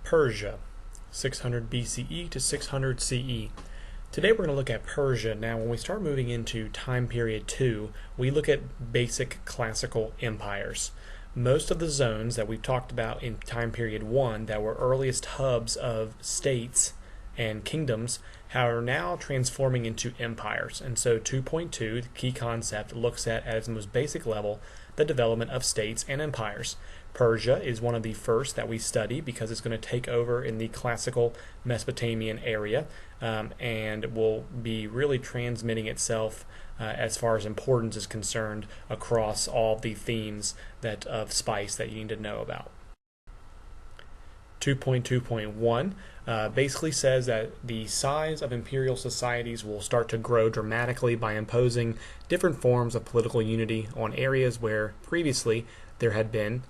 Persia, 600 BCE to 600 CE. Today we're going to look at Persia. Now when we start moving into time period 2, we look at basic classical empires. Most of the zones that we've talked about in time period 1 that were earliest hubs of states and kingdoms are now transforming into empires. And so 2.2, the key concept, looks at its most basic level the development of states and empires. Persia is one of the first that we study because it's going to take over in the classical Mesopotamian area and will be really transmitting itself as far as importance is concerned across all the themes of spice that you need to know about. 2.2.1 basically says that the size of imperial societies will start to grow dramatically by imposing different forms of political unity on areas where previously there had been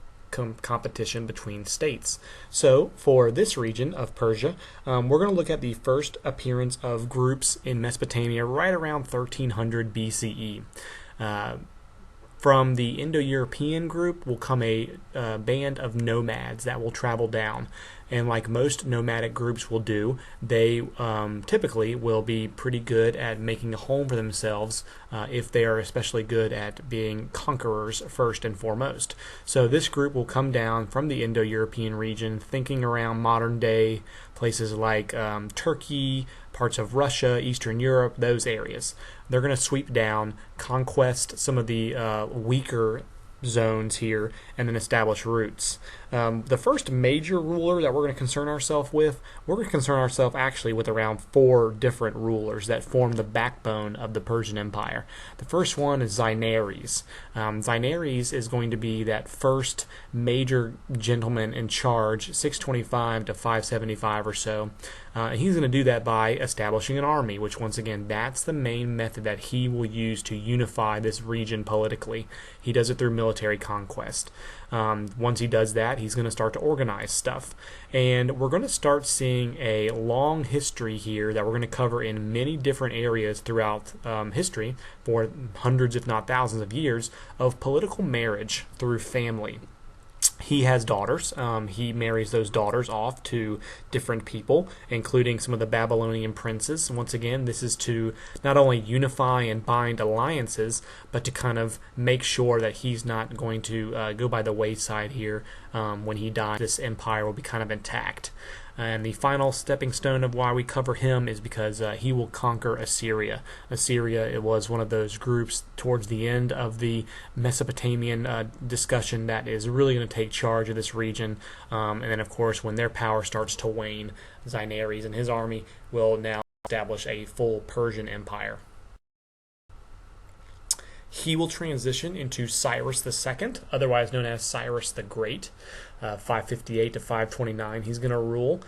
competition between states. So for this region of Persia, we're going to look at the first appearance of groups in Mesopotamia right around 1300 BCE. From the Indo-European group will come a band of nomads that will travel down. And like most nomadic groups will do, they typically will be pretty good at making a home for themselves if they are especially good at being conquerors first and foremost. So this group will come down from the Indo-European region, thinking around modern day places like Turkey, parts of Russia, Eastern Europe, those areas. They're going to sweep down, conquest some of the weaker zones here, and then establish roots. The first major ruler that we're going to concern ourselves with, we're going to concern ourselves actually with around 4 different rulers that form the backbone of the Persian Empire. The first one is Xerxes. Xerxes is going to be that first major gentleman in charge, 625 to 575 or so. He's going to do that by establishing an army, which once again, that's the main method that he will use to unify this region politically. He does it through military conquest. Once he does that, he's going to start to organize stuff. And we're going to start seeing a long history here that we're going to cover in many different areas throughout history for hundreds, if not thousands of years, of political marriage through family. He has daughters. He marries those daughters off to different people, including some of the Babylonian princes. Once again, this is to not only unify and bind alliances, but to kind of make sure that he's not going to go by the wayside here. When he dies, this empire will be kind of intact. And the final stepping stone of why we cover him is because he will conquer Assyria. Assyria, it was one of those groups towards the end of the Mesopotamian discussion that is really going to take charge of this region. And then, of course, when their power starts to wane, Xerxes and his army will now establish a full Persian empire. He will transition into Cyrus II, otherwise known as Cyrus the Great, 558 to 529. He's going to rule.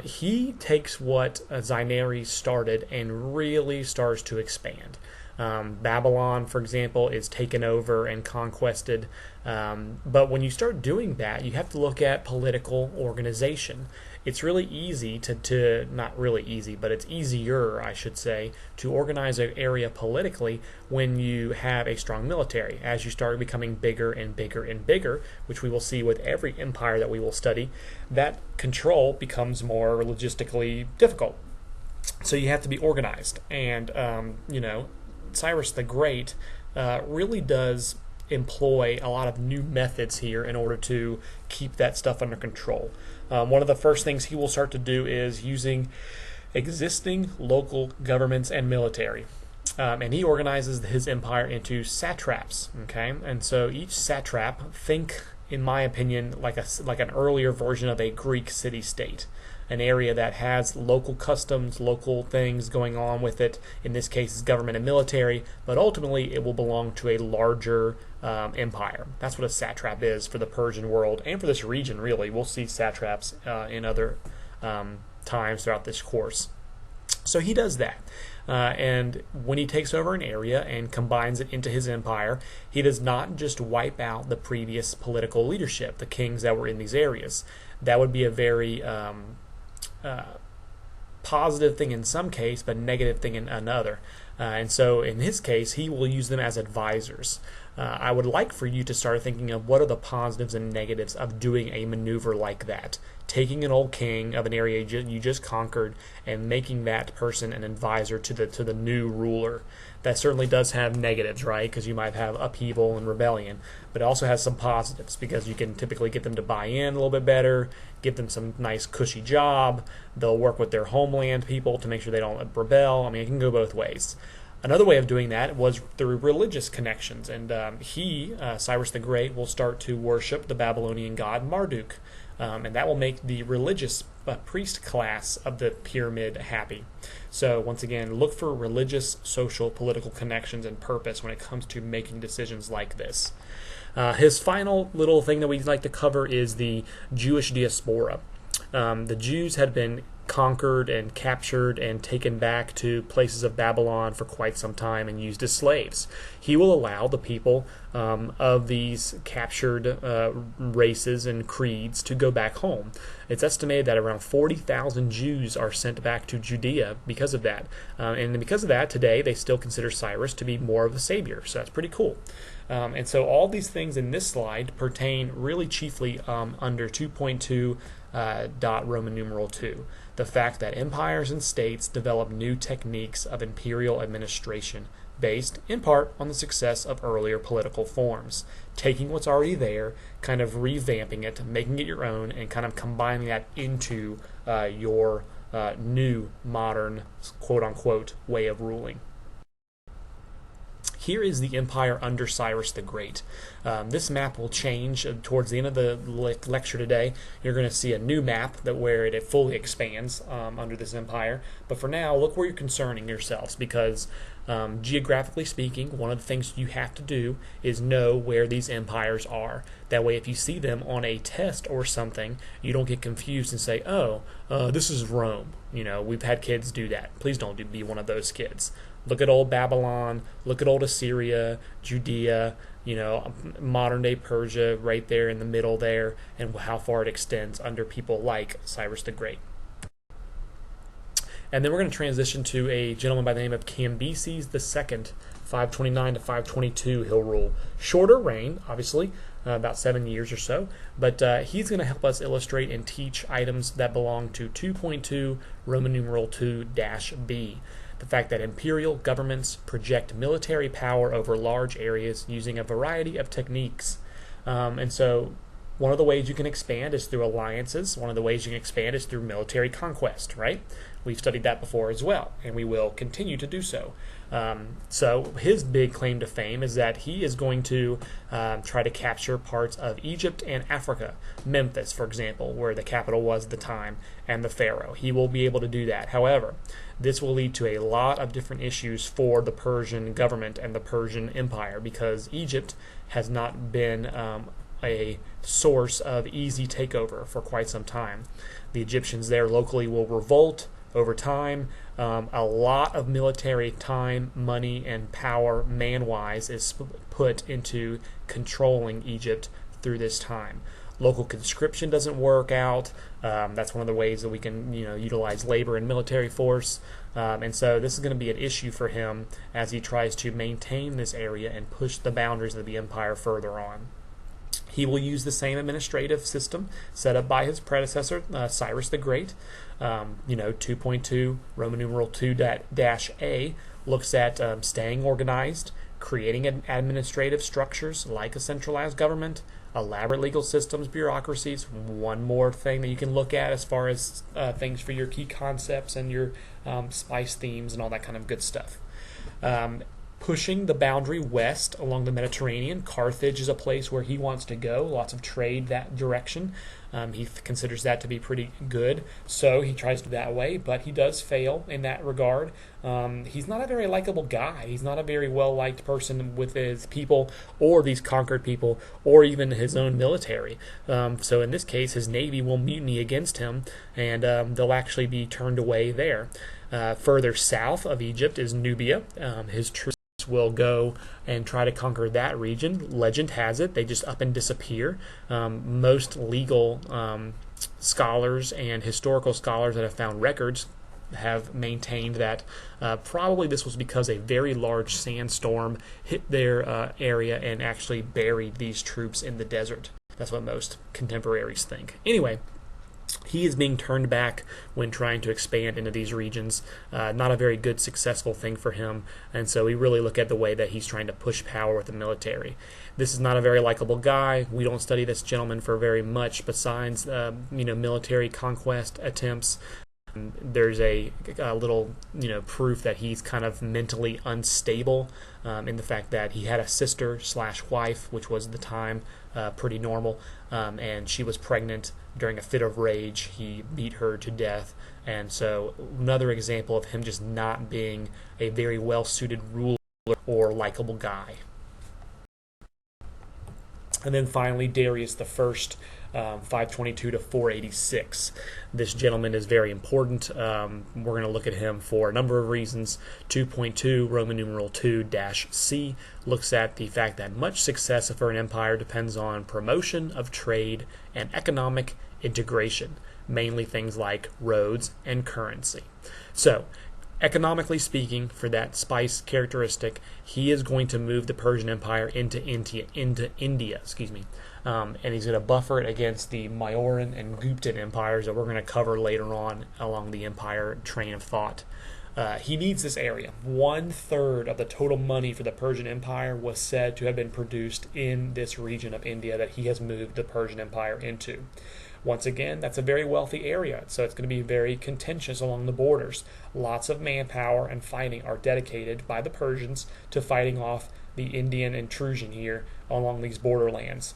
He takes what Xerxes started and really starts to expand. Babylon, for example, is taken over and conquested. But when you start doing that, you have to look at political organization. It's really easy not really easy, but it's easier, I should say, to organize an area politically when you have a strong military. As you start becoming bigger and bigger and bigger, which we will see with every empire that we will study, that control becomes more logistically difficult. So you have to be organized. And, Cyrus the Great really does employ a lot of new methods here in order to keep that stuff under control. One of the first things he will start to do is using existing local governments and military. And he organizes his empire into satraps. Okay, and so each satrap, think, in my opinion, like an earlier version of a Greek city-state. An area that has local customs, local things going on with it. In this case, it's government and military, but ultimately it will belong to a larger empire. That's what a satrap is for the Persian world and for this region, really. We'll see satraps in other times throughout this course. So he does that. And when he takes over an area and combines it into his empire, he does not just wipe out the previous political leadership, the kings that were in these areas. That would be a very positive thing in some case, but negative thing in another. And so in his case, he will use them as advisors. I would like for you to start thinking of what are the positives and negatives of doing a maneuver like that. Taking an old king of an area you just conquered and making that person an advisor to the new ruler. That certainly does have negatives, right? Because you might have upheaval and rebellion, but it also has some positives because you can typically get them to buy in a little bit better, give them some nice cushy job. They'll work with their homeland people to make sure they don't rebel. I mean, it can go both ways. Another way of doing that was through religious connections, and Cyrus the Great, will start to worship the Babylonian god Marduk, and that will make the religious priest class of the pyramid happy. So once again, look for religious, social, political connections and purpose when it comes to making decisions like this. His final little thing that we'd like to cover is the Jewish diaspora. The Jews had been conquered and captured and taken back to places of Babylon for quite some time and used as slaves. He will allow the people of these captured races and creeds to go back home. It's estimated that around 40,000 Jews are sent back to Judea because of that. And because of that, today they still consider Cyrus to be more of a savior. So that's pretty cool. And so all these things in this slide pertain really chiefly under 2.2 Roman numeral 2. The fact that empires and states develop new techniques of imperial administration based, in part, on the success of earlier political forms. Taking what's already there, kind of revamping it, making it your own, and kind of combining that into your new, modern, quote-unquote, way of ruling. Here is the empire under Cyrus the Great. This map will change towards the end of the lecture today. You're going to see a new map where it fully expands under this empire. But for now, look where you're concerning yourselves, because geographically speaking, one of the things you have to do is know where these empires are. That way, if you see them on a test or something, you don't get confused and say, oh, this is Rome. You know, we've had kids do that. Please don't be one of those kids. Look at old Babylon, look at old Assyria, Judea, modern-day Persia right there in the middle there, and how far it extends under people like Cyrus the Great. And then we're going to transition to a gentleman by the name of Cambyses II, 529 to 522 he'll rule. Shorter reign, obviously, about 7 years or so, but he's going to help us illustrate and teach items that belong to 2.2 Roman numeral 2-B. The fact that imperial governments project military power over large areas using a variety of techniques. And so one of the ways you can expand is through alliances. One of the ways you can expand is through military conquest, right? We've studied that before as well, and we will continue to do so. So his big claim to fame is that he is going to try to capture parts of Egypt and Africa. Memphis, for example, where the capital was at the time, and the pharaoh. He will be able to do that. However, this will lead to a lot of different issues for the Persian government and the Persian Empire, because Egypt has not been a source of easy takeover for quite some time. The Egyptians there locally will revolt over time. A lot of military time, money, and power, man-wise, is put into controlling Egypt through this time. Local conscription doesn't work out. That's one of the ways that we can, utilize labor and military force. And so this is going to be an issue for him as he tries to maintain this area and push the boundaries of the empire further on. He will use the same administrative system set up by his predecessor, Cyrus the Great. 2.2 Roman numeral 2-A looks at staying organized, creating administrative structures like a centralized government, elaborate legal systems, bureaucracies. One more thing that you can look at as far as things for your key concepts and your spice themes and all that kind of good stuff. Pushing the boundary west along the Mediterranean. Carthage is a place where he wants to go. Lots of trade that direction. He considers that to be pretty good, so he tries to that way, but he does fail in that regard. He's not a very likable guy. He's not a very well-liked person with his people or these conquered people or even his own military. So in this case, his navy will mutiny against him, and they'll actually be turned away there. Further south of Egypt is Nubia. His troops will go and try to conquer that region. Legend has it they just up and disappear. Most legal scholars and historical scholars that have found records have maintained that probably this was because a very large sandstorm hit their area and actually buried these troops in the desert. That's what most contemporaries think. Anyway, he is being turned back when trying to expand into these regions. Not a very good, successful thing for him, and so we really look at the way that he's trying to push power with the military. This is not a very likable guy. We don't study this gentleman for very much besides, military conquest attempts. There's a little, proof that he's kind of mentally unstable in the fact that he had a sister/wife, which was at the time pretty normal, and she was pregnant. During a fit of rage, he beat her to death, and so another example of him just not being a very well-suited ruler or likable guy. And then finally, Darius the First, 522 to 486. This gentleman is very important. We're going to look at him for a number of reasons. 2.2, Roman numeral 2-C, looks at the fact that much success for an empire depends on promotion of trade and economic integration, mainly things like roads and currency. So, economically speaking, for that spice characteristic, he is going to move the Persian Empire into India, and he's going to buffer it against the Mauryan and Guptan empires that we're going to cover later on along the empire train of thought. He needs this area. 1/3 of the total money for the Persian Empire was said to have been produced in this region of India that he has moved the Persian Empire into. Once again, that's a very wealthy area, so it's going to be very contentious along the borders. Lots of manpower and fighting are dedicated by the Persians to fighting off the Indian intrusion here along these borderlands.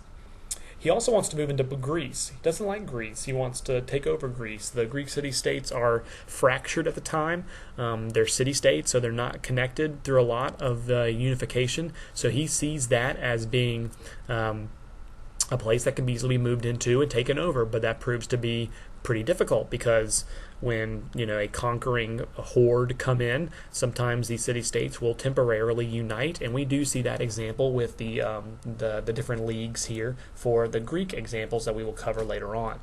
He also wants to move into Greece. He doesn't like Greece. He wants to take over Greece. The Greek city-states are fractured at the time. They're city-states, so they're not connected through a lot of unification. So he sees that as being a place that can easily be moved into and taken over, but that proves to be pretty difficult because when a conquering horde come in, sometimes these city-states will temporarily unite, and we do see that example with the different leagues here for the Greek examples that we will cover later on.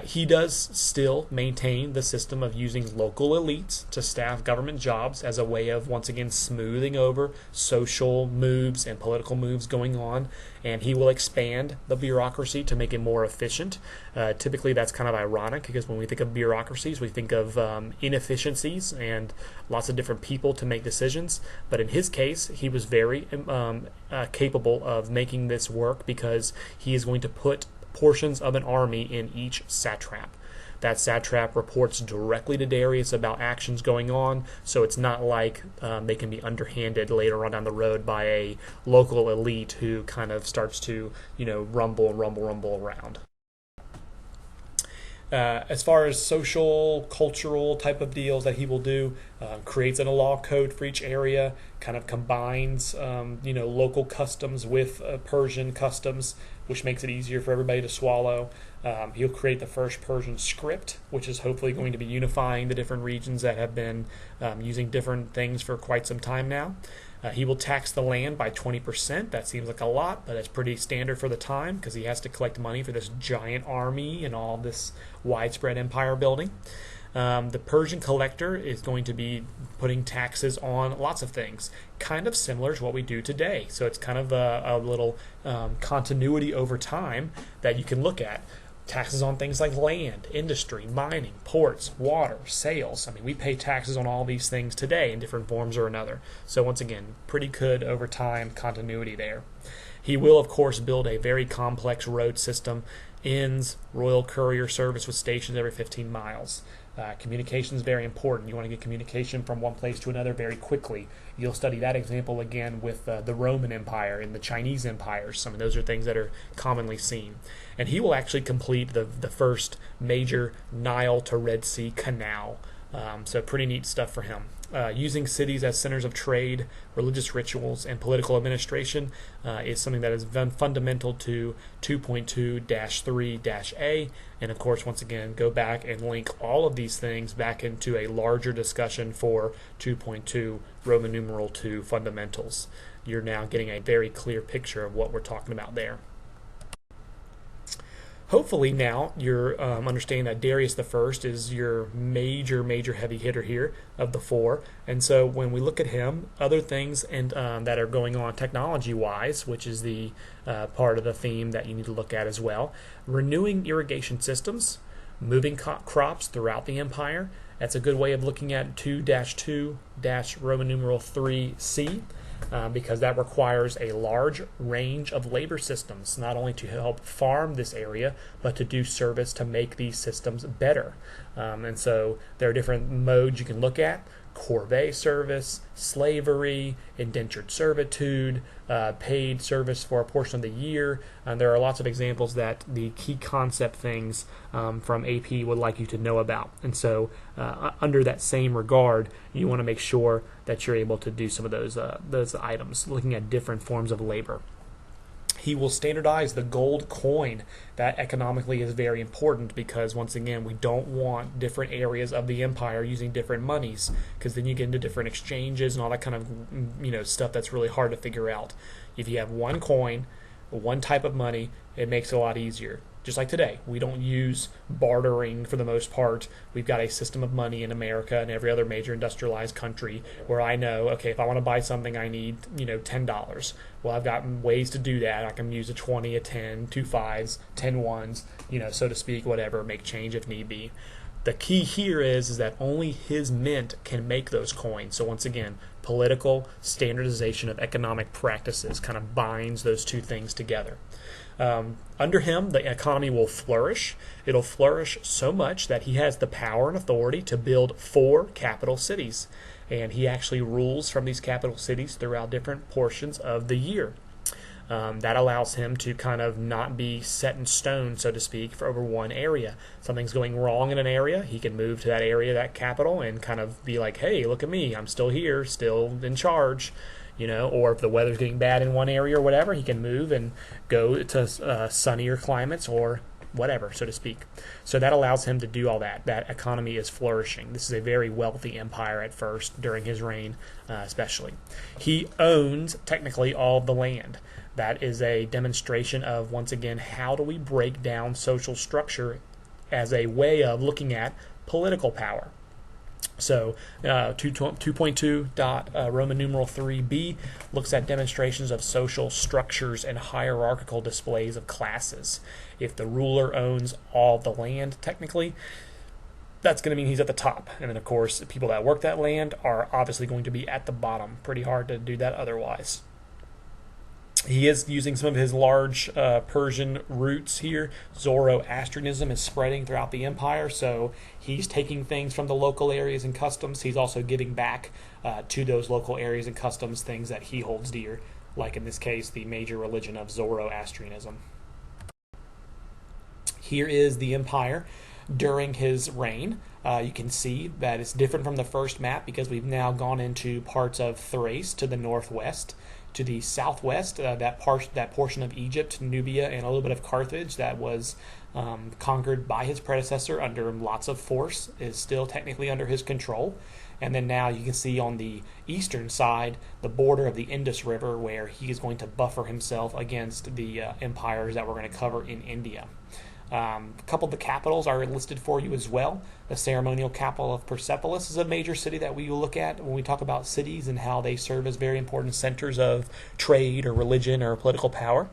He does still maintain the system of using local elites to staff government jobs as a way of, once again, smoothing over social moves and political moves going on, and he will expand the bureaucracy to make it more efficient. Typically, that's kind of ironic because when we think of bureaucracies, we think of inefficiencies and lots of different people to make decisions, but in his case, he was very capable of making this work because he is going to put portions of an army in each satrap. That satrap reports directly to Darius about actions going on, so it's not like they can be underhanded later on down the road by a local elite who kind of starts to, rumble around. As far as social, cultural type of deals that he will do, creates a law code for each area, kind of combines, local customs with Persian customs, which makes it easier for everybody to swallow. He'll create the first Persian script, which is hopefully going to be unifying the different regions that have been using different things for quite some time now. He will tax the land by 20%. That seems like a lot, but it's pretty standard for the time because he has to collect money for this giant army and all this widespread empire building. The Persian collector is going to be putting taxes on lots of things, kind of similar to what we do today. So it's kind of a little continuity over time that you can look at. Taxes on things like land, industry, mining, ports, water, sales. I mean, we pay taxes on all these things today in different forms or another. So once again, pretty good over time continuity there. He will, of course, build a very complex road system, inns, royal courier service with stations every 15 miles. Communication is very important. You want to get communication from one place to another very quickly. You'll study that example again with the Roman Empire and the Chinese empires. Some of those are things that are commonly seen. And he will actually complete the first major Nile to Red Sea canal. So pretty neat stuff for him. Using cities as centers of trade, religious rituals, and political administration is something that is fundamental to 2.2-3-A. And of course, once again, go back and link all of these things back into a larger discussion for 2.2 Roman numeral 2 fundamentals. You're now getting a very clear picture of what we're talking about there. Hopefully now you're understanding that Darius the First is your major heavy hitter here of the four. And so when we look at him, other things and that are going on technology-wise, which is the part of the theme that you need to look at as well, renewing irrigation systems, moving crops throughout the empire. That's a good way of looking at 2-2-Roman numeral 3c. Because that requires a large range of labor systems, not only to help farm this area, but to do service to make these systems better. And so there are different modes you can look at: corvée service, slavery, indentured servitude, paid service for a portion of the year. There are lots of examples that the key concept things from AP would like you to know about. And so under that same regard, you want to make sure that you're able to do some of those items, looking at different forms of labor. He will standardize the gold coin. That economically is very important because, once again, we don't want different areas of the empire using different monies, because then you get into different exchanges and all that kind of stuff that's really hard to figure out. If you have one coin, one type of money, it makes it a lot easier. Just like today, we don't use bartering for the most part. We've got a system of money in America and every other major industrialized country where I know, okay, if I want to buy something, I need, $10. Well, I've got ways to do that. I can use a 20, a 10, 2 5s, 10 ones, so to speak, whatever, make change if need be. The key here is that only his mint can make those coins. So once again, political standardization of economic practices kind of binds those two things together. Under him, the economy will flourish. It'll flourish so much that he has the power and authority to build 4 capital cities. And he actually rules from these capital cities throughout different portions of the year. That allows him to kind of not be set in stone, so to speak, for over one area. Something's going wrong in an area, he can move to that area, that capital, and kind of be like, hey, look at me, I'm still here, still in charge. Or if the weather's getting bad in one area or whatever, he can move and go to sunnier climates or whatever, so to speak. So that allows him to do all that. That economy is flourishing. This is a very wealthy empire at first, during his reign especially. He owns, technically, all of the land. That is a demonstration of, once again, how do we break down social structure as a way of looking at political power. So 2.2 Roman numeral 3b looks at demonstrations of social structures and hierarchical displays of classes. If the ruler owns all the land, technically, that's going to mean he's at the top. And then, of course, the people that work that land are obviously going to be at the bottom. Pretty hard to do that otherwise. He is using some of his large Persian roots here. Zoroastrianism is spreading throughout the empire, so he's taking things from the local areas and customs. He's also giving back to those local areas and customs things that he holds dear, like in this case, the major religion of Zoroastrianism. Here is the empire during his reign. You can see that it's different from the first map because we've now gone into parts of Thrace to the northwest. To the southwest, that portion of Egypt, Nubia, and a little bit of Carthage that was conquered by his predecessor under lots of force is still technically under his control. And then now you can see on the eastern side the border of the Indus River, where he is going to buffer himself against the empires that we're going to cover in India. A couple of the capitals are listed for you as well. The ceremonial capital of Persepolis is a major city that we will look at when we talk about cities and how they serve as very important centers of trade or religion or political power.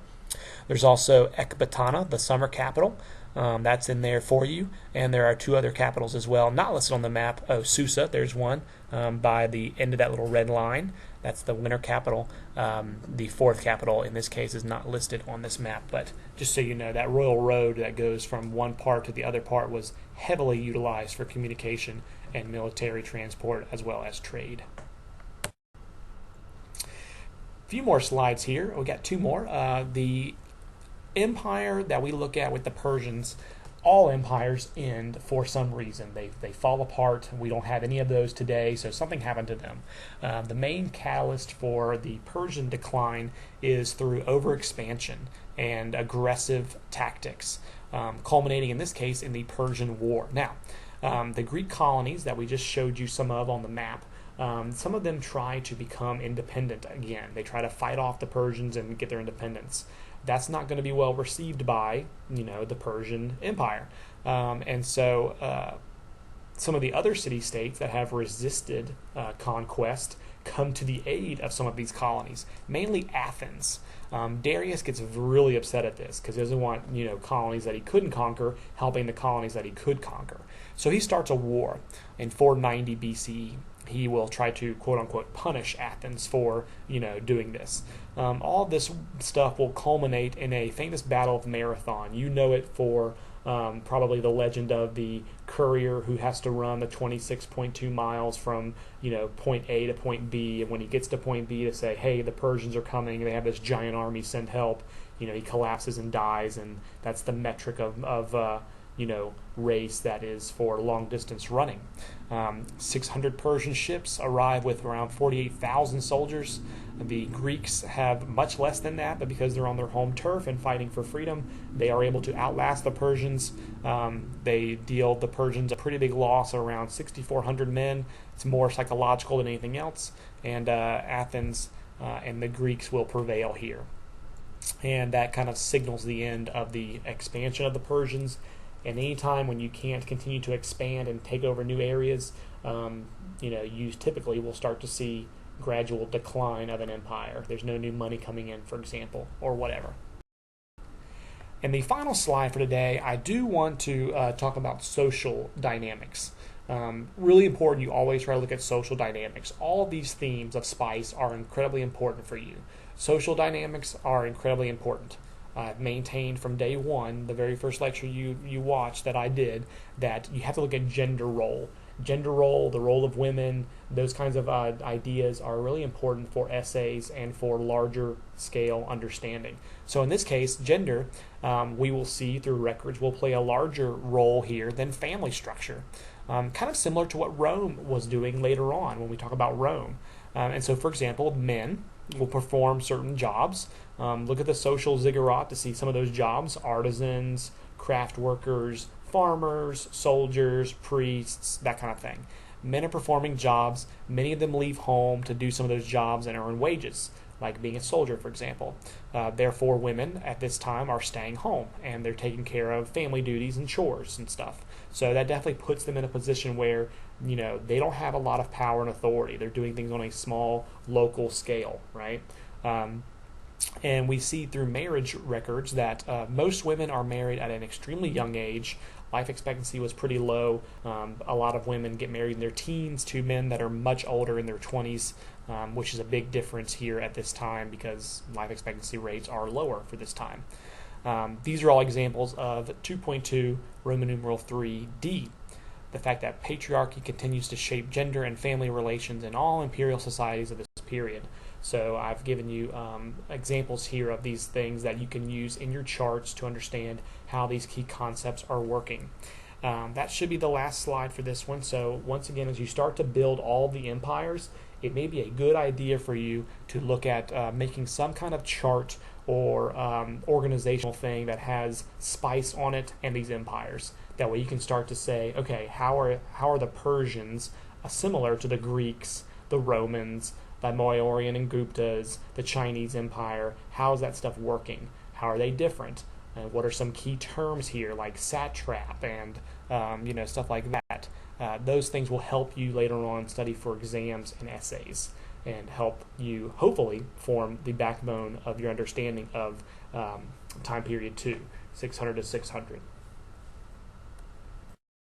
There's also Ecbatana, the summer capital. That's in there for you. And there are 2 other capitals as well, not listed on the map. Susa, there's one by the end of that little red line. That's the winter capital. The 4th capital in this case is not listed on this map, but just so you know, that royal road that goes from one part to the other part was heavily utilized for communication and military transport as well as trade. A few more slides here. We got 2 more. The empire that we look at with the Persians, all empires end for some reason. They fall apart. We don't have any of those today, so something happened to them. The main catalyst for the Persian decline is through overexpansion and aggressive tactics, culminating in this case in the Persian War. Now, the Greek colonies that we just showed you some of on the map, some of them try to become independent again. They try to fight off the Persians and get their independence. that's not going to be well received by, the Persian Empire. And so some of the other city-states that have resisted conquest come to the aid of some of these colonies, mainly Athens. Darius gets really upset at this because he doesn't want colonies that he couldn't conquer helping the colonies that he could conquer. So he starts a war in 490 BCE. He will try to quote-unquote punish Athens for doing this. All this stuff will culminate in a famous battle of Marathon. You know it for probably the legend of the courier who has to run the 26.2 miles from point A to point B, and when he gets to point B to say, hey, the Persians are coming, they have this giant army, send help, he collapses and dies, and that's the metric of race that is for long distance running. 600 Persian ships arrive with around 48,000 soldiers. The Greeks have much less than that, but because they're on their home turf and fighting for freedom, they are able to outlast the Persians. They deal the Persians a pretty big loss, around 6,400 men. It's more psychological than anything else, and Athens and the Greeks will prevail here. And that kind of signals the end of the expansion of the Persians. And any time when you can't continue to expand and take over new areas, you typically will start to see gradual decline of an empire. There's no new money coming in, for example, or whatever. And the final slide for today, I do want to talk about social dynamics. Really important, you always try to look at social dynamics. All of these themes of spice are incredibly important for you. Social dynamics are incredibly important. I've maintained from day one, the very first lecture you watched that I did, that you have to look at gender role. Gender role, the role of women, those kinds of ideas are really important for essays and for larger scale understanding. So in this case, gender, we will see through records, will play a larger role here than family structure. Kind of similar to what Rome was doing later on when we talk about Rome. And so, for example, men will perform certain jobs. Look at the social ziggurat to see some of those jobs: artisans, craft workers, farmers, soldiers, priests, that kind of thing. Men are performing jobs. Many of them leave home to do some of those jobs and earn wages, like being a soldier, for example. Therefore, women at this time are staying home, and they're taking care of family duties and chores and stuff. So that definitely puts them in a position where, they don't have a lot of power and authority. They're doing things on a small, local scale, right? And we see through marriage records that most women are married at an extremely young age. Life expectancy was pretty low. A lot of women get married in their teens to men that are much older, in their 20s, which is a big difference here at this time because life expectancy rates are lower for this time. These are all examples of 2.2 Roman numeral 3D. The fact that patriarchy continues to shape gender and family relations in all imperial societies of this period. So I've given you examples here of these things that you can use in your charts to understand how these key concepts are working. That should be the last slide for this one. So once again, as you start to build all the empires, it may be a good idea for you to look at making some kind of chart or organizational thing that has spice on it and these empires. That way you can start to say, okay, how are the Persians similar to the Greeks, the Romans, the Mauryan and Guptas, the Chinese Empire? How is that stuff working? How are they different? What are some key terms here, like satrap and stuff like that? Those things will help you later on study for exams and essays, and help you hopefully form the backbone of your understanding of time period 2, 600 to 600.